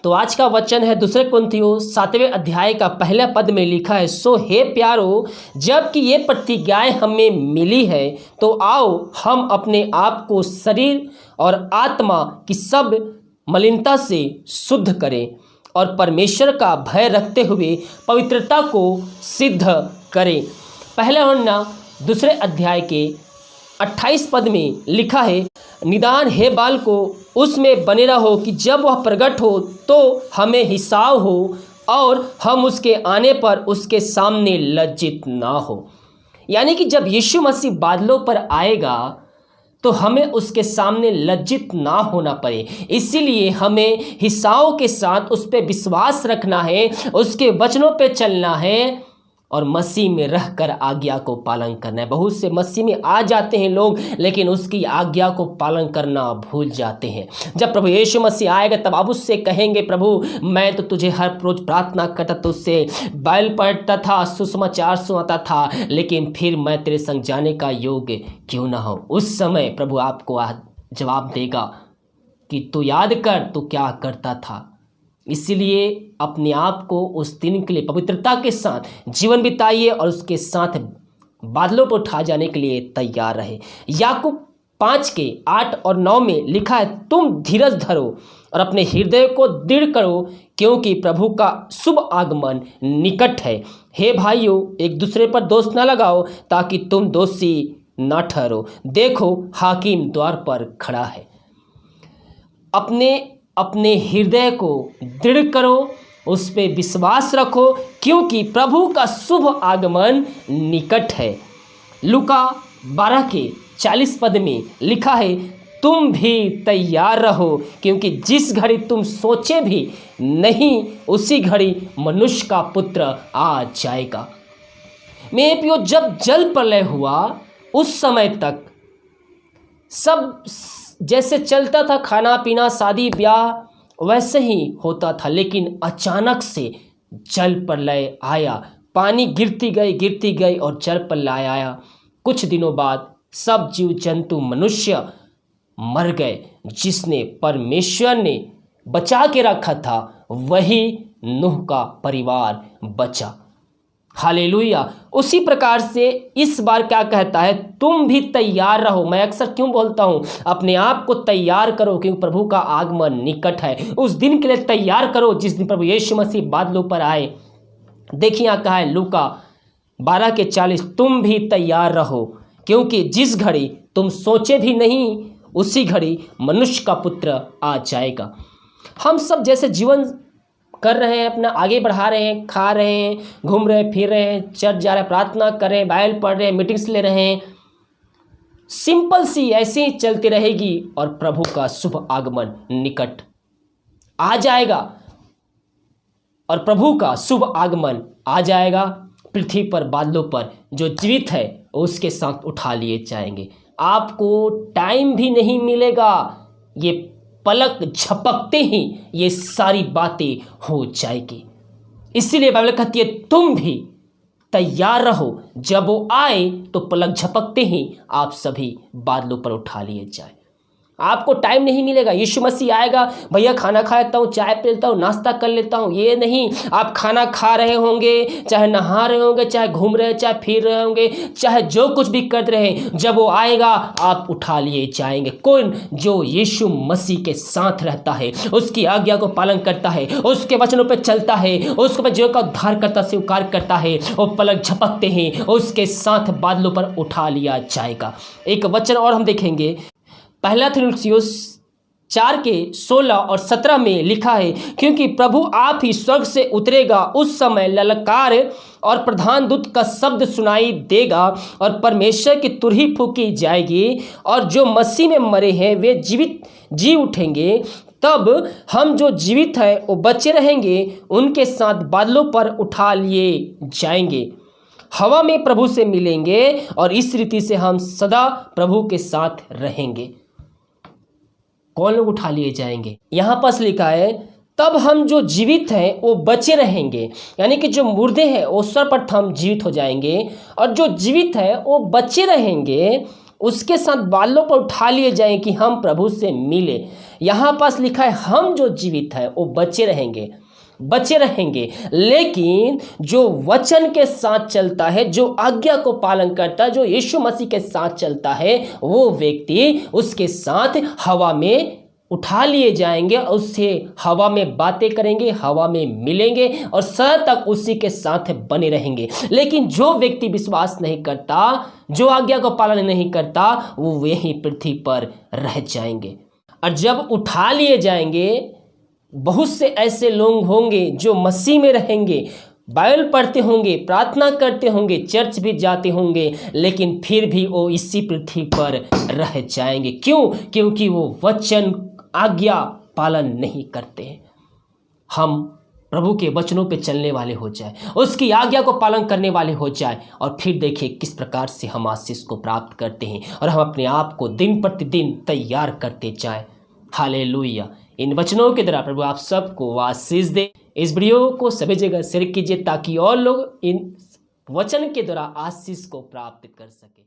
तो आज का वचन है दूसरे कुरिन्थियों 7वें अध्याय का पहला पद में लिखा है, सो हे प्यारो, जबकि ये प्रतिज्ञाएं हमें मिली है तो आओ हम अपने आप को शरीर और आत्मा की सब मलिनता से शुद्ध करें और परमेश्वर का भय रखते हुए पवित्रता को सिद्ध करें। पहला यूहन्ना दूसरे अध्याय के 28 पद में लिखा है, निदान हे बाल को उसमें बने रहो कि जब वह प्रकट हो तो हमें हिसाब हो और हम उसके आने पर उसके सामने लज्जित ना हो। यानी कि जब यीशु मसीह बादलों पर आएगा तो हमें उसके सामने लज्जित ना होना पड़े, इसीलिए हमें हिसाब के साथ उस पर विश्वास रखना है, उसके वचनों पे चलना है और मसीह में रहकर आज्ञा को पालन करना है। बहुत से मसीह में आ जाते हैं लोग, लेकिन उसकी आज्ञा को पालन करना भूल जाते हैं। जब प्रभु यीशु मसीह आएगा तब आप उससे कहेंगे, प्रभु मैं तो तुझे हर रोज प्रार्थना करता, तुझसे बाइबल पढ़ता था, सुसमाचार सुनाता था, लेकिन फिर मैं तेरे संग जाने का योग्य क्यों ना हो। उस समय प्रभु आपको जवाब देगा कि तू याद कर तू क्या करता था। इसलिए अपने आप को उस दिन के लिए पवित्रता के साथ जीवन बिताइए और उसके साथ बादलों पर उठा जाने के लिए तैयार रहे। याकूब 5 के 8 और 9 में लिखा है, तुम धीरज धरो और अपने हृदय को दृढ़ करो क्योंकि प्रभु का शुभ आगमन निकट है। हे भाइयों, एक दूसरे पर दोष न लगाओ ताकि तुम दोषी न ठहरो। देखो हाकिम द्वार पर खड़ा है। अपने हृदय को दृढ़ करो, उस पे विश्वास रखो क्योंकि प्रभु का शुभ आगमन निकट है। लूका 12 के 40 पद में लिखा है, तुम भी तैयार रहो क्योंकि जिस घड़ी तुम सोचे भी नहीं उसी घड़ी मनुष्य का पुत्र आ जाएगा। मेरे प्रियो, जब जल प्रलय हुआ उस समय तक सब जैसे चलता था, खाना पीना शादी ब्याह वैसे ही होता था, लेकिन अचानक से जल प्रलय आया। पानी गिरती गई और जल प्रलय आया। कुछ दिनों बाद सब जीव जंतु मनुष्य मर गए। जिसने परमेश्वर ने बचा के रखा था वही नूह का परिवार बचा। हालेलुया। उसी प्रकार से इस बार क्या कहता है, तुम भी तैयार रहो। मैं अक्सर क्यों बोलता हूँ, अपने आप को तैयार करो क्योंकि प्रभु का आगमन निकट है। उस दिन के लिए तैयार करो जिस दिन प्रभु यीशु मसीह बादलों पर आए। देखिए यहाँ कहा है लूका 12 के 40, तुम भी तैयार रहो क्योंकि जिस घड़ी तुम सोचे भी नहीं उसी घड़ी मनुष्य का पुत्र आ जाएगा। हम सब जैसे जीवन कर रहे हैं, अपना आगे बढ़ा रहे हैं, खा रहे हैं, घूम रहे हैं, फिर रहे हैं, चर्च जा रहे हैं, प्रार्थना कर रहे हैं, बाइबल पढ़ रहे हैं, मीटिंग्स ले रहे हैं, सिंपल सी ऐसे ही चलती रहेगी और प्रभु का शुभ आगमन निकट आ जाएगा। और प्रभु का शुभ आगमन आ जाएगा, पृथ्वी पर बादलों पर जो जीवित है उसके साथ उठा लिए जाएंगे। आपको टाइम भी नहीं मिलेगा, ये पलक झपकते ही ये सारी बातें हो जाएगी। इसीलिए बाइबल कहती है तुम भी तैयार रहो, जब वो आए तो पलक झपकते ही आप सभी बादलों पर उठा लिए जाए। आपको टाइम नहीं मिलेगा। यीशु मसीह आएगा, भैया खाना खा लेता हूँ, चाय पी लेता हूँ, नाश्ता कर लेता हूँ, ये नहीं। आप खाना खा रहे होंगे, चाहे नहा रहे होंगे, चाहे घूम रहे, चाहे फिर रहे होंगे, चाहे जो कुछ भी कर रहे हैं, जब वो आएगा आप उठा लिए जाएंगे। कौन? जो यीशु मसीह के साथ रहता है, उसकी आज्ञा को पालन करता है, उसके वचनों पर चलता है, उसके वचनों का उद्धार करता स्वीकार करता है, वो पलक झपकते हैं उसके साथ बादलों पर उठा लिया जाएगा। एक वचन और हम देखेंगे, पहला थिस्सलुनीकियों 4 के 16 और 17 में लिखा है, क्योंकि प्रभु आप ही स्वर्ग से उतरेगा, उस समय ललकार और प्रधान दूत का शब्द सुनाई देगा और परमेश्वर की तुरही फूंकी जाएगी और जो मसीह में मरे हैं वे जी उठेंगे। तब हम जो जीवित हैं वो बचे रहेंगे, उनके साथ बादलों पर उठा लिए जाएंगे, हवा में प्रभु से मिलेंगे और इस रीति से हम सदा प्रभु के साथ रहेंगे। कौन लोग उठा लिए जाएंगे? यहाँ पर लिखा है तब हम जो जीवित हैं वो बचे रहेंगे, यानी कि जो मुर्दे हैं वो सर्वप्रथम जीवित हो जाएंगे और जो जीवित है वो बचे रहेंगे उसके साथ बालों पर उठा लिए जाएं कि हम प्रभु से मिले। यहाँ पास लिखा है हम जो जीवित है वो बचे रहेंगे। लेकिन जो वचन के साथ चलता है, जो आज्ञा को पालन करता है, जो यीशु मसीह के साथ चलता है, वो व्यक्ति उसके साथ हवा में उठा लिए जाएंगे, उससे हवा में बातें करेंगे, हवा में मिलेंगे और सदा तक उसी के साथ बने रहेंगे। लेकिन जो व्यक्ति विश्वास नहीं करता, जो आज्ञा को पालन नहीं करता, वो यहीं पृथ्वी पर रह जाएंगे। और जब उठा लिए जाएंगे, बहुत से ऐसे लोग होंगे जो मसीह में रहेंगे, बाइबल पढ़ते होंगे, प्रार्थना करते होंगे, चर्च भी जाते होंगे, लेकिन फिर भी वो इसी पृथ्वी पर रह जाएंगे। क्यों? क्योंकि वो वचन आज्ञा पालन नहीं करते हैं। हम प्रभु के वचनों पे चलने वाले हो जाए, उसकी आज्ञा को पालन करने वाले हो जाए, और फिर देखिए किस प्रकार से हम आशीष को प्राप्त करते हैं और हम अपने आप को दिन प्रतिदिन तैयार करते जाएं। हालेलुया। इन वचनों के द्वारा प्रभु आप सबको आशीष दे। इस वीडियो को सभी जगह शेयर कीजिए ताकि और लोग इन वचन के द्वारा आशीष को प्राप्त कर सके।